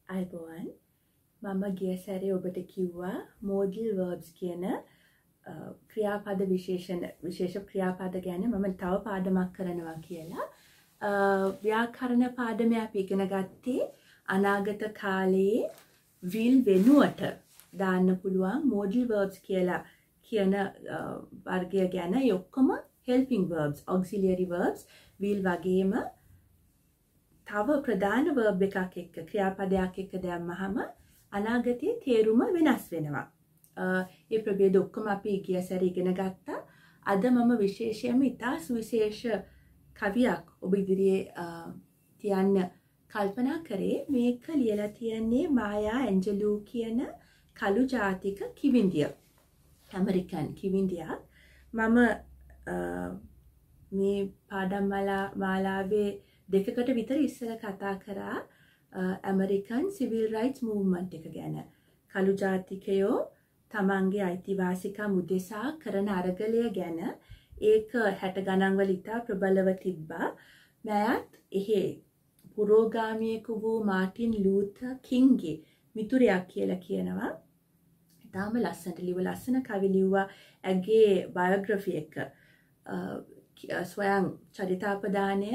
අයිබෝවන් මම ගිය සැරේ ඔබට කිව්වා modal verbs කියන ක්‍රියාපද විශේෂ ක්‍රියාපද ගැන මම තව පාඩමක් කරනවා කියලා. ව්‍යාකරණ පාඩමේ අපි ඉගෙන ගත්තේ අනාගත කාලයේ will වෙනුවට දාන්න පුළුවන් modal verbs කියලා කියන වර්ගය ගැන. ඒ ඔක්කොම helping verbs, auxiliary verbs, will වගේම තව ප්‍රධාන verb එකක් එක්ක ක්‍රියාපදයක් එක්ක දැම්මහම අනාගතයේ තේරුම වෙනස් වෙනවා. ඒ ප්‍රභේද ඔක්කොම අපි ගිය සැරේ ඉගෙන ගත්තා. අද මම විශේෂයෙන්ම ඉතා සුවිශේෂ කවියක් ඔබ ඉදිරියේ තියන්න කල්පනා කරේ. මේක ලියලා තියන්නේ මායා ඇන්ජලූ කියන කළු ජාතික කිවිඳිය. ඇමරිකන් කිවිඳියක්. මම මේ පාඩම් මාලාවේ දෙකකට විතර ඉස්සර කතා කරා ඇමරිකන් සිවිල් රයිට්ස් මූව්මන්ට් එක ගැන. කළු ජාතිකයෝ තමන්ගේ අයිතිවාසිකම් උදෙසා කරන අරගලය ගැන. ඒක 60 ගණන් වල ඉතා ප්‍රබලව තිබ්බා. මෑත් එහි පුරෝගාමියෙකු වූ මාටින් ලූතර් කිංගේ මිතුරයක් කියලා කියනවා. ඊටාම ලස්සනට ලස්සන කවි ලිව්වා. ඇගේ බයෝග්‍රැෆි එක ස්වයං චරිතාපදානය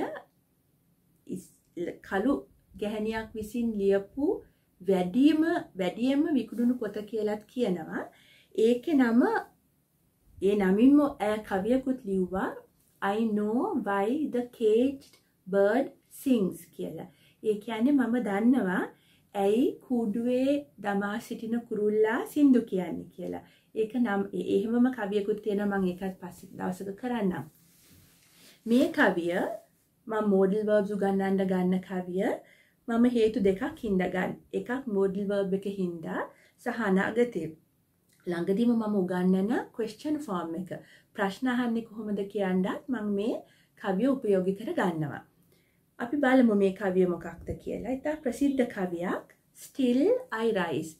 කළු ගැහණියක් විසින් ලියපු වැඩියෙන්ම විකුණුණු පොත කියලාත් කියනවා. ඒකේ නම ඒ නමින්ම කවියකුත් ලිව්වා I know why the caged bird sings කියලා. ඒ කියන්නේ මම දන්නවා ඇයි කූඩුවේ දමා සිටින කුරුල්ලා සින්දු කියන්නේ කියලා. ඒක නම් එහෙමම කවියකුත් තියෙනවා. මම ඒකත් පස්සේ දවසක කරන්නම්. මේ කවිය මම modal verbs උගන්වන්න ගන්න කවිය මම හේතු දෙකක් හින්දා ගන්න. එකක් modal verb එක හින්දා සහ අනාගතේ ළඟදීම මම උගන්වන question form එක ප්‍රශ්න අහන්නේ කොහොමද කියන්නත් මම මේ කවිය උපයෝගී කර ගන්නවා. අපි බලමු මේ කවිය මොකක්ද කියලා. ඉතා ප්‍රසිද්ධ කවියක් Still I Rise.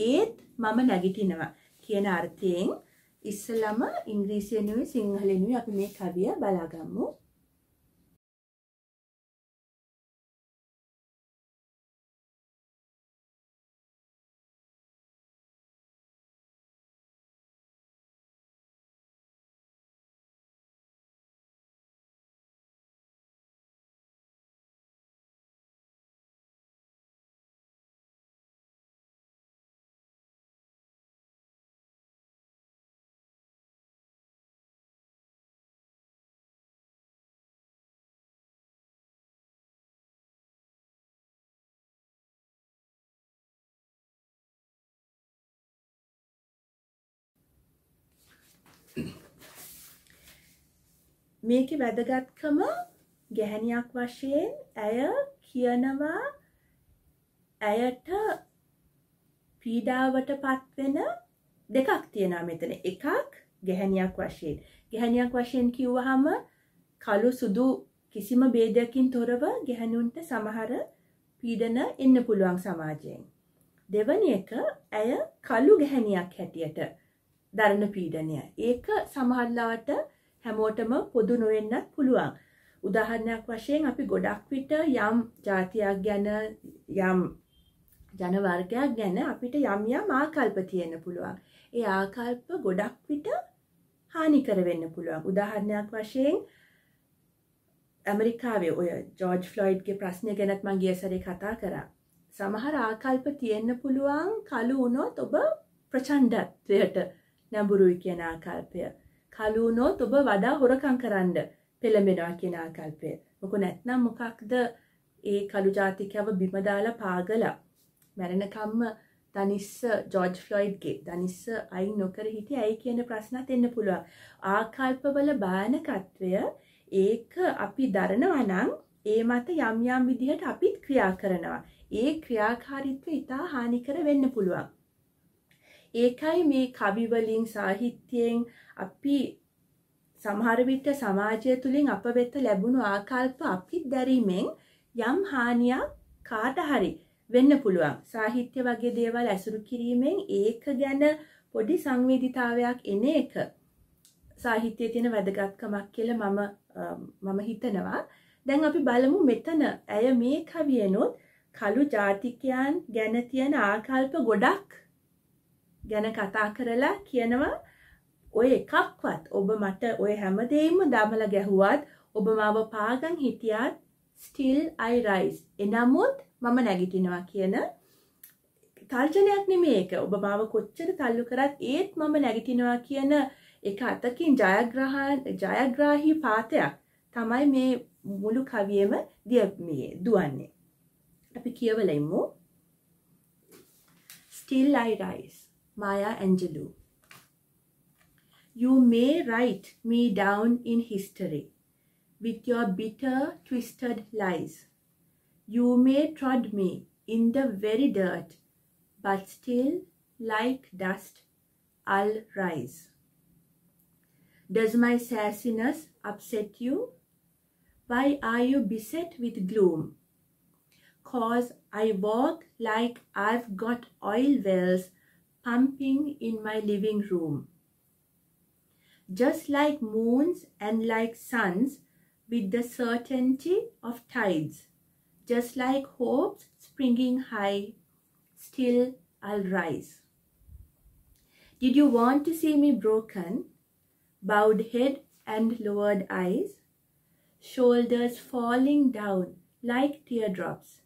ඒත් මම නැගිටිනවා කියන අර්ථයෙන් ඉස්සලම ඉංග්‍රීසියෙන්ුයි සිංහලෙන්ුයි අපි මේ කවිය බලාගමු. මේකේ වැදගත්කම ගැහණියක් වශයෙන් ඇය කියනවා ඇයට පීඩාවට පත්වෙන දෙකක් තියෙනවා මෙතන. එකක් ගැහණියක් වශයෙන්. ගැහණියක් වශයෙන් කිව්වහම කළු සුදු කිසිම ભેදයකින් තොරව ගැහණුන්ට සමහර පීඩන එන්න පුළුවන් සමාජයෙන්. දෙවැනි එක ඇය කළු ගැහණියක් හැටියට දරන පීඩනය. ඒක සමහරවිට හැමෝටම පොදු නොවෙන්නත් පුළුවන්. උදාහරණයක් වශයෙන් අපි ගොඩක් විට යම් ජාතියක් ගැන යම් ජන වර්ගයක් ගැන අපිට යම් ආකල්ප තියෙන්න පුළුවන්. ඒ ආකල්ප ගොඩක් විට හානිකර වෙන්න පුළුවන්. උදාහරණයක් වශයෙන් ඇමරිකාවේ ඔය ජෝර්ජ් ෆ්ලොයිඩ්ගේ ප්‍රශ්නය ගැනත් මම ගිය සැරේ කතා කරා. සමහර ආකල්ප තියෙන්න පුළුවන් කළු වුණොත් ඔබ ප්‍රචණ්ඩත්වයට නැඹුරුයි කියන ආකල්පය. කළු වුණොත් ඔබ වඩා හොරකම් කරන්න පෙළඹෙනවා කියන ආකල්පය. මොකද නැත්නම් මොකක්ද ඒ කළු ජාතිකයව බිම දාලා පාගලා මැරෙනකම්ම දනිස්ස ජෝර්ජ් ෆ්ලොයිඩ්ගේ දනිස්ස අයින් නොකර හිටියේ ඇයි කියන ප්‍රශ්නත් එන්න පුළුවන්. ආකල්පවල භයානකත්වය ඒක අපි දරනවා නම් ඒ මත යම් විදිහට අපිත් ක්‍රියා කරනවා. ඒ ක්‍රියාකාරීත්වය ඉතා හානිකර වෙන්න පුළුවන්. ඒකයි මේ කවි වලින් සාහිත්‍යයෙන් අපි සමහර විට සමාජය තුලින් අප වෙත ලැබුණු ආකල්ප අපිත් දැරීමෙන් යම් හානියක් කාට හරි වෙන්න පුළුවන්. සාහිත්‍ය වගේ දේවල් ඇසුරු කිරීමෙන් ඒක ගැන පොඩි සංවේදීතාවයක් එන එක සාහිත්‍යයේ තියෙන වැදගත්කමක් කියලා මම හිතනවා. දැන් අපි බලමු මෙතන ඇය මේ කවියනොත් කළු ජාතිකයන් ගැන තියෙන ආකල්ප ගොඩක් ගැන කතා කරලා කියනවා ඔය එකක්වත් ඔබ මට ඔය හැමදේම දමලා ගැහුවත් ඔබ මාව පාගන් හිටියත් still I rise එනමුත් මම නැගිටිනවා කියන තර්ජනයක් නෙමෙයි ඒක. ඔබ මාව කොච්චර තල්ලු කරත් ඒත් මම නැගිටිනවා කියන එක අතකින් ජයග්‍රාහී පාතයක් තමයි මේ මුළු කවියෙම දුවන්නේ. අපි කියවලා ඉමු. Still I rise. Maya Angelou. You may write me down in history with your bitter, twisted lies. You may trod me in the very dirt, but still, like dust, I'll rise. Does my sassiness upset you? Why are you beset with gloom? 'Cause I walk like I've got oil wells pumping in my living room. Just like moons and like suns with the certainty of tides. Just like hopes springing high, still I'll rise. Did you want to see me broken? Bowed head and lowered eyes? Shoulders falling down like teardrops,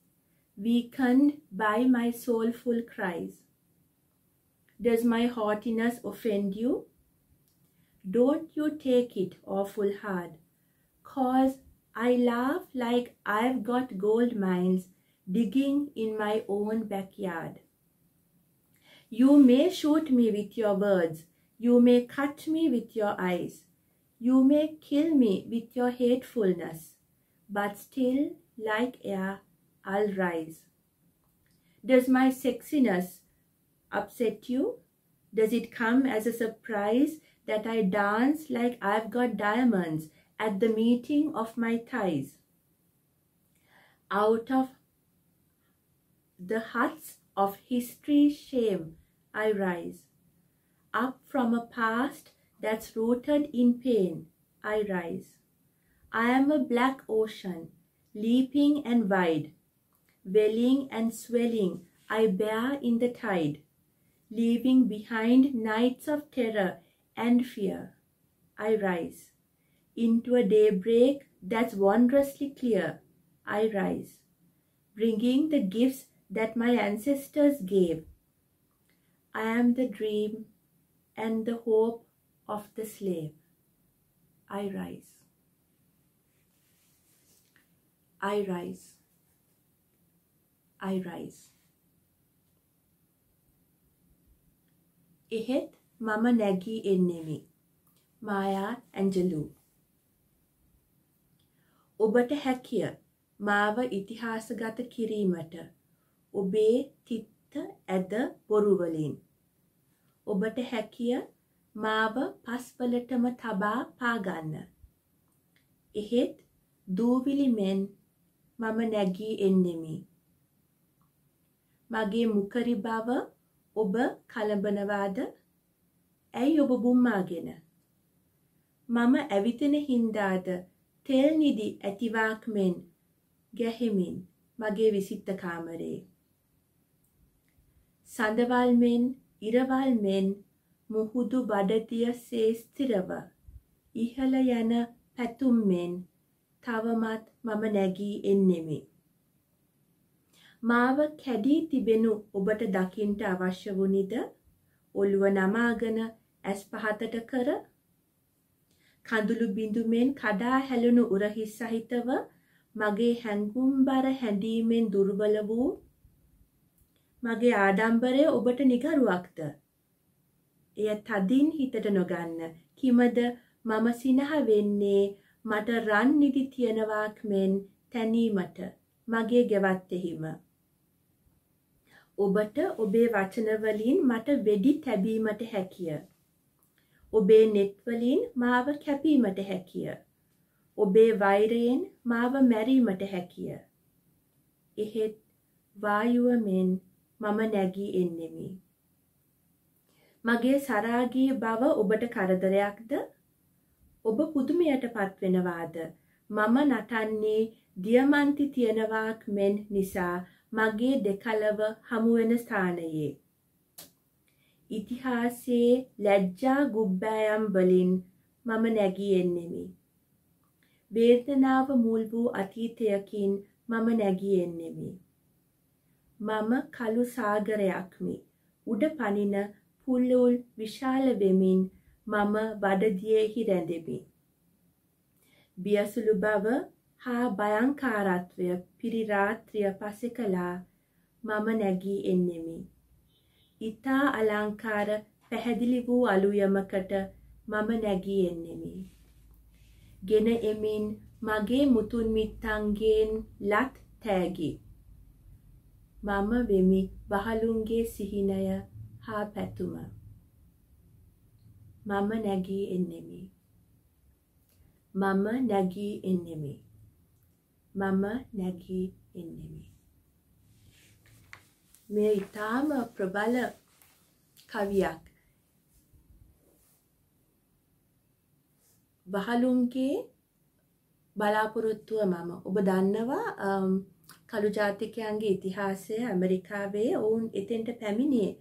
weakened by my soulful cries. Does my haughtiness offend you? Don't you take it awful hard, 'cause I laugh like I've got gold mines digging in my own backyard. You may shoot me with your words, you may cut me with your eyes, you may kill me with your hatefulness, but still, like air, I'll rise. Does my sexiness upset you? Does it come as a surprise that I dance like I've got diamonds at the meeting of my thighs? Out of the huts of history's shame, I rise. Up from a past that's rooted in pain, I rise. I am a black ocean, leaping and wide, welling and swelling, I bear in the tide, leaving behind nights of terror and fear. I rise. Into a daybreak that's wondrously clear, I rise, bringing the gifts that my ancestors gave. I am the dream and the hope of the slave. I rise. I rise. I rise. එහෙත් මම නැගී එන්නෙමි. Maya Angelou. ඔබට හැකිය මාව ඉතිහාසගත කිරීමට ඔබේ තිත්ත ඇද බොරුවලින්. ඔබට හැකිය මාව පස්වලටම තබා පාගන්න. එහෙත් දූවිලි මෙන් මම නැගී එන්නෙමි. මගේ මුකරි බව ඔබ කලබනවාද? ඇයි ඔබ බුම්මාගෙන? මම ඇවිතෙන හින්දාද තෙල් නිදි ඇතිවාක් මෙන් ගැහෙමින් මගේ විසිත්ත කාමරේ. සඳවල් මෙන් ඉරවල් මෙන් මුහුදු බඩදිය සේස්තිරව ඉහළ යන පැතුම් මෙන් තවමත් මම නැගී එන්නෙමි. මාව කැඩී තිබෙනු ඔබට දකින්ට අවශ්‍ය වුනිද? ඔළුව නමාගෙන ඇස් පහතට කර කඳුළු බිඳුමෙන් කඩා හැලුණු උරහිස් සහිතව මගේ හැඟුම්බර හැඬීමෙන් දුර්වල වූ මගේ ආඩම්බරය ඔබට නිගරුවක්ද? එය තදින් හිතට නොගන්න කිමද මම සිනහ වෙන්නේ මට රන් නිදි තියනවාක් මෙන් තැනීමට මගේ ගෙවත්තෙහිම. ඔබට ඔබේ වචනවලින් මට වෙඩි තැබීමට හැකිය. ඔබේ නෙත්වලින් මාව කැපීමට හැකිය. ඔබේ වෛරයෙන් මාව මැරීමට හැකිය. එහෙත් වායුව මෙන් මම නැගී එන්නෙමි. මගේ සරාගී බව ඔබට කරදරයක්ද? ඔබ පුදුමයට පත්වෙනවාද? මම නටන්නේ දියමන්ති තියනවාක් මෙන් නිසා මගේ දෙකලව හමුවෙන ස්ථානයේ. ඉතිහාසයේ ලැජ්ජා ගුබ්බෑයම් වලින් මම නැගී එන්නෙමි. වේදනාව මුල් වූ අතීතයකින් මම නැගී එන්නෙමි. මම කළු සාගරයක්මි. උඩ පනින පුළුල් විශාල වෙමින් මම බඩදියෙහි රැඳෙමි. බියසුළු බව හා භයංකාරත්වය පිරි රාත්‍රිය පසෙකලා මම නැගී එන්නෙමි. ඉතා අලංකාර පැහැදිලි වූ අලුයමකට මම නැගී එන්නෙමි. ගෙන එමින් මගේ මුතුන් මිත්තන්ගෙන් ලත් තෑගි. මම වෙමි වහලුන්ගේ සිහිනය හා පැතුම. මම නැගී එන්නෙමි. මම නැගී එන්නෙමි. මම නැගී එන්නෙමි. මේ ඊටාම ප්‍රබල කවියක්. වහලුන්ගේ බලාපොරොත්තුව මම. ඔබ දන්නවා කළු ජාතිකයන්ගේ ඉතිහාසය ඇමරිකාවේ ඔවුන් එතෙන්ට පැමිණියේ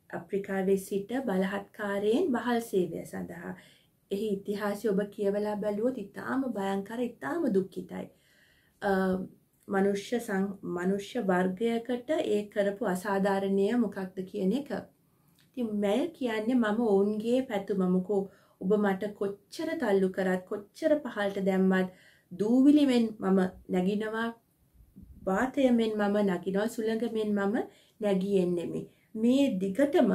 අප්‍රිකාවේ සිට බලහත්කාරයෙන් වහල් සේවය සඳහා. එහි ඉතිහාසය ඔබ කියවලා බැලුවොත් ඉතාම භයංකර ඉතාම දුක්ඛිතයි. මනුෂ්‍ය වර්ගයකට ඒ කරපු අසාධාරණය මොකක්ද කියන එක. ඉතින් මම කියන්නේ මම ඔවුන්ගේ පැතුම මොකෝ ඔබ මට කොච්චර තල්ලු කරත් කොච්චර පහළට දැම්මත් දූවිලිමෙන් මම නැගිනවා වාතයමෙන් මම නගිනවා සුළඟෙන් මම නැගී එන්නෙමි. මේ දිගටම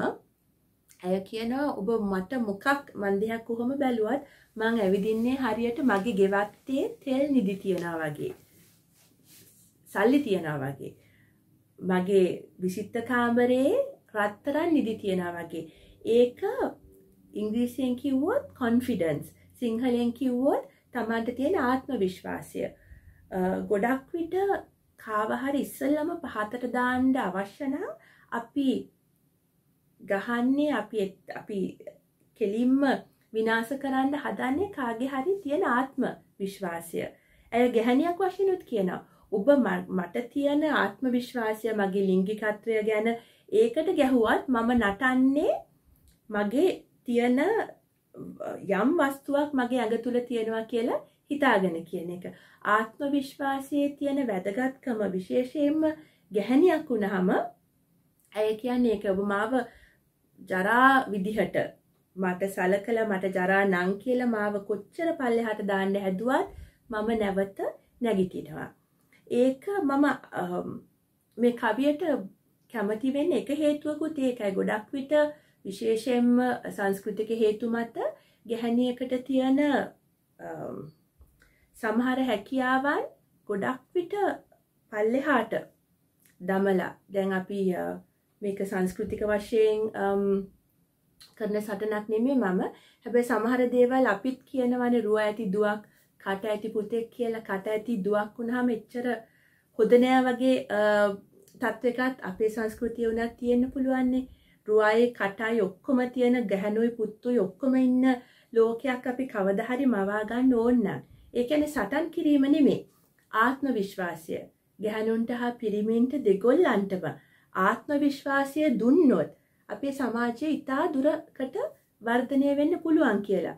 ඇය කියනවා ඔබ මට මොකක් මන් දෙයක් කොහොම බැලුවත් මං ඇවිදින්නේ හරියට මගේ ගෙවත්තේ තෙල් නිදි තියනවා වගේ. සල්ලි තියනවා වගේ. මගේ විසිත්ත කාමරේ රත්තරන් නිදි තියනවා වගේ. ඒක ඉංග්‍රීසියෙන් කිව්වොත් confidence. සිංහලෙන් කිව්වොත් තමන්ට තියෙන ආත්ම විශ්වාසය. ගොඩක් විට කාව හරි ඉස්සෙල්ලම පහතට දාන්න අවශ්‍ය නම් අපි ගහන්නේ අපි කෙලින්ම විනාශ කරන්න හදන්නේ කාගේ හරි තියෙන ආත්ම විශ්වාසය. ඇය ගැහණියක් වශයෙන් උත් කියනවා ඔබ මට තියෙන ආත්ම විශ්වාසය මගේ ලිංගිකත්වය ගැන ඒකට ගැහුවත් මම නටන්නේ මගේ තියෙන යම් වස්තුවක් මගේ ඇඟ තුල තියෙනවා කියලා හිතාගෙන කියන එක. ආත්ම විශ්වාසයේ තියෙන වැදගත්කම විශේෂයෙන්ම ගැහණියක් වුණාම ඇය කියන්නේ ඒක ඔබ මාව ජරා විදිහට මට සලකලා මට ජරා නම් කියලා මාව කොච්චර පල්ලෙහාට දාන්න හැදුවත් මම නැවත නැගිටිනවා. ඒක මම මේ කවියට කැමති වෙන්නේ එක හේතුවකුත් ඒකයි. ගොඩක් විට විශේෂයෙන්ම සංස්කෘතික හේතු මත ගැහණියකට තියෙන සමහර හැකියාවන් ගොඩක් විට පල්ලෙහාට දමලා දැන් අපි මේක සංස්කෘතික වශයෙන් කරන සටනක් නෙමෙයි මම. හැබැයි සමහර දේවල් අපිත් කියනවානේ රුව ඇති දුවක් කට ඇති පුතෙක් කියලා. කට ඇති දුවක් වුණාම එච්චර හොද නෑ වගේ තත්වයකත් අපේ සංස්කෘතිය උනත් තියෙන්න පුළුවන්නේ. රුවයි කටයි ඔක්කොම තියෙන ගැහණුයි පුත්තුයි ඔක්කොම ඉන්න ලෝකයක් අපි කවදා හරි මවා ගන්න ඕන නම් ඒ කියන්නේ සටන් කිරීම නෙමෙයි ආත්ම විශ්වාසය. ගැහණුන්ට හා පිරිමින්ට දෙගොල්ලන්ටම ආත්ම විශ්වාසය දුන්නොත් අපේ සමාජය ඉතා දුරකට වර්ධනය වෙන්න පුළුවන් කියලා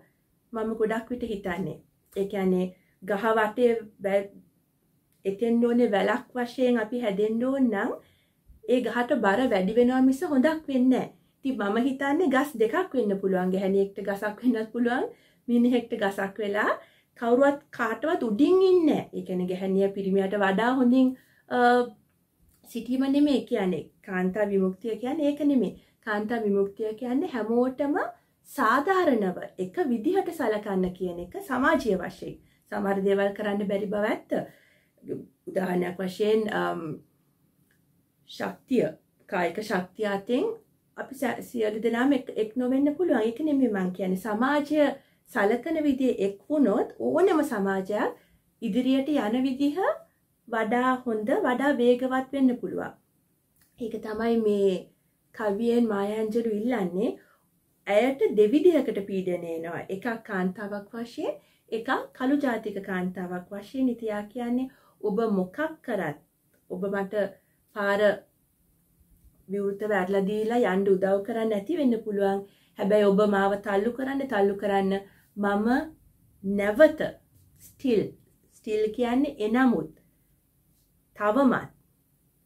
මම ගොඩක් විට හිතන්නේ. ඒ කියන්නේ ගහ වටේ එතෙන් ඕනේ වැලක් වශයෙන් අපි හැදෙන්න ඕන නම් ඒ ගහට බර වැඩි වෙනවා මිස හොඳක් වෙන්නේ නැහැ. ඉතින් මම හිතන්නේ ගස් දෙකක් වෙන්න පුළුවන්. ගැහණියෙක්ට ගසක් වෙන්නත් පුළුවන්. මිනිහෙක්ට ගසක් වෙලා කවුරුවත් කාටවත් උඩින් ඉන්නේ නැහැ. ඒ කියන්නේ ගැහණිය පිරිමියට වඩා හොඳින් සිටීම නෙමෙයි කියන්නේ. කාන්තා විමුක්තිය කියන්නේ ඒක නෙමෙයි. කාන්තා විමුක්තිය කියන්නේ හැමෝටම සාධාරණව එක විදිහට සලකන්න කියන එක සමාජීය වශයෙන්. සමහර දේවල් කරන්න බැරි බව ඇත්ත. උදාහරණයක් වශයෙන් ශක්තිය කායික ශක්තිය අතෙන් අපි සියලු දෙනාම එක් නොවෙන්න පුළුවන්. ඒක නෙමෙයි මම කියන්නේ. සමාජය සලකන විදිය එක් වුණොත් ඕනම සමාජයක් ඉදිරියට යන විදිහ වඩා හොඳ වඩා වේගවත් වෙන්න පුළුවන්. ඒක තමයි මේ කවියෙන් මායා ඇන්ජලු ඉල්ලන්නේ. ඇයට දෙවිදිහකට පීඩනය එනවා. එකක් කාන්තාවක් වශයෙන් එකක් කළු ජාතික කාන්තාවක් වශයෙන්. ඉතියා කියන්නේ ඔබ මොකක් කරත් ඔබ මට පාර විවෘත වැරලා දීලා යන්න උදව් කරන්න නැති වෙන්න පුළුවන්. හැබැයි ඔබ මාව තල්ලු කරන්න මම නැවත still කියන්නේ එනමුත් තවමත්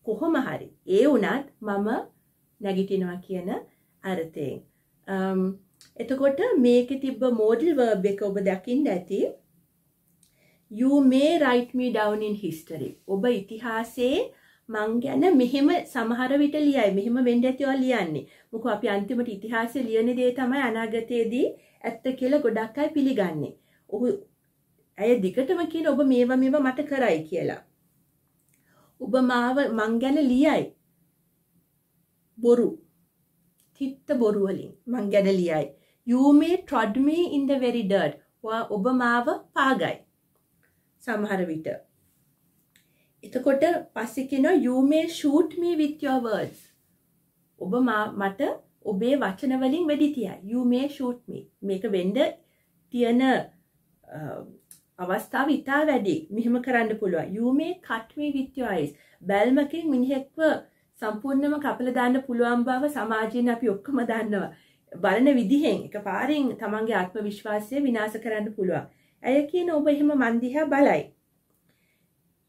කොහොම හරි ඒ වුණත් මම නැගිටිනවා කියන අර්ථයෙන්. එතකොට මේකේ තිබ්බ modal verb එක ඔබ දකින්න ඇති. You may write me down in history. ඔබ ඉතිහාසයේ මං ගැන මෙහෙම සමහර විට ලියයි. මෙහෙම වෙන්න ඇතිව ලියන්නේ. මොකද අපි අන්තිමට ඉතිහාසයේ ලියන දේ තමයි අනාගතයේදී ඇත්ත කියලා ගොඩක් අය පිළිගන්නේ. ඔහු ඇය දිගටම කියන ඔබ මේවා මට කරයි කියලා. ඔබ මං ගැන ලියයි. බොරු. තිත්ත බොරු වලින් මං ගැන ලියයි. You may trod me in the very dirt. ඔබ මාව පාගයි. සමහර විට. එතකොට පස්සේ කියනවා you may shoot me with your words. ඔබ මට ඔබේ වචන වලින් වෙඩි තියයි. You may shoot me. මේක වෙන්න තියෙන අවස්ථාව ඉතා වැඩි. මෙහෙම කරන්න පුළුවන්. You may cut me with your eyes. බැල්මකින් මිනිහෙක්ව සම්පූර්ණයෙන්ම කපලා දාන්න පුළුවන් බව සමාජයෙන් අපි ඔක්කොම දන්නවා. බලන විදිහෙන් එකපාරින් තමන්ගේ ආත්ම විශ්වාසය විනාශ කරන්න පුළුවන්. ඇය කියන ඔබ එහෙම මන් දිහා බලයි.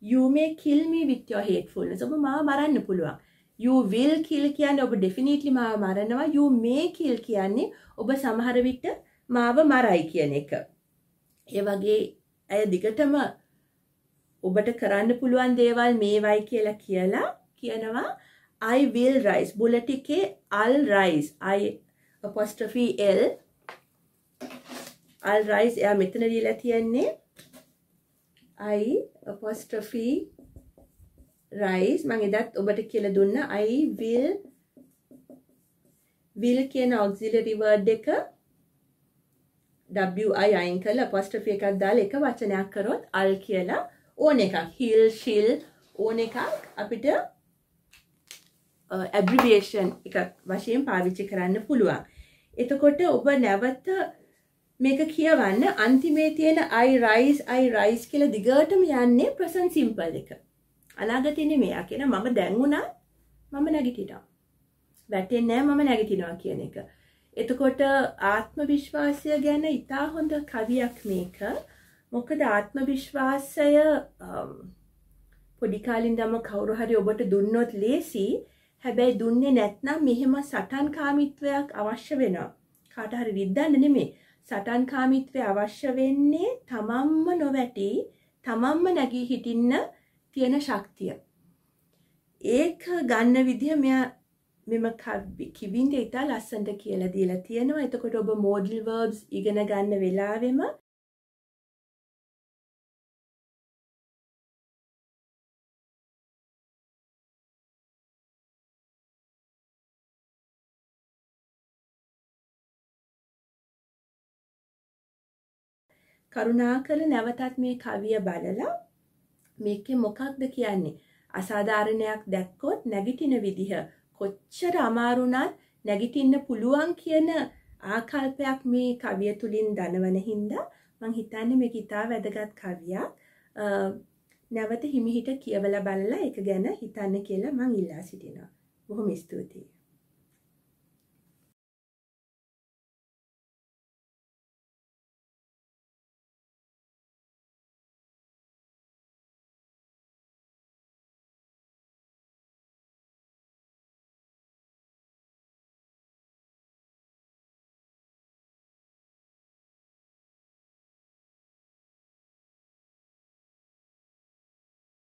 You may kill me with your hatefulness. ඔබ මාව මරන්න පුළුවන්. You will kill කියන්නේ ඔබ definitely මාව මරනවා. You may kill කියන්නේ ඔබ සමහර විට මාව මරයි කියන එක. ඒ වගේ අය දිගටම ඔබට කරන්න පුළුවන් දේවල් මේවයි කියලා කියනවා I will rise. bullet එකේ I'll rise. I'll rise. එයා මෙතන දීලා තියන්නේ rise. මම එදත් ඔබට කියලා දුන්නා I will කියන auxiliary word එක wi අයින් කරලා apostrophe එකක් දාලා එක වචනයක් කරොත් I'll කියලා ඕන එකක් he'll she'll ඕන එකක් අපිට abbreviation එකක් වශයෙන් පාවිච්චි කරන්න පුළුවන්. එතකොට ඔබ නැවත මේක කියවන්න අන්තිමේ තියෙන I rise කියලා දිගටම යන්නේ present simple එක. අනාගතේ නෙමෙයි. ආ කියන මම දැන් උනා මම නැගිටිනවා. වැටෙන්නේ නැහැ මම නැගිටිනවා කියන එක. එතකොට ආත්ම විශ්වාසය ගැන ඉතා හොඳ කවියක් මේක. මොකද ආත්ම විශ්වාසය පොඩි කාලින් දම කවුරු හරි ඔබට දුන්නොත් ලේසි. හැබැයි දුන්නේ නැත්නම් මෙහෙම සටන්කාමීත්වයක් අවශ්‍ය වෙනවා. කාට හරි රිද්දන්න නෙමෙයි. සටන්කාමීත්වය අවශ්‍ය වෙන්නේ තමන්ම නොවැටි තමන්ම නැගී හිටින්න තියෙන ශක්තිය. ඒක ගන්න විදිහ මෙම කිවින්ද ඉතා ලස්සනට කියලා දීලා තියෙනවා. එතකොට ඔබ modal verbs ඉගෙන ගන්න වෙලාවෙම කරුණාකර නැවතත් මේ කවිය බලලා මේකේ මොකක්ද කියන්නේ අසාධාරණයක් දැක්කොත් නැගිටින විදිහ කොච්චර අමාරුණත් නැගිටින්න පුළුවන් කියන ආකල්පයක් මේ කවිය තුලින් දනවන හින්දා මම හිතන්නේ මේක ඉතා වැදගත් කවියක්. නැවත හිමිහිට කියවලා බලලා ඒක ගැන හිතන්න කියලා මම ඉල්ලා සිටිනවා. බොහොම ස්තුතියි.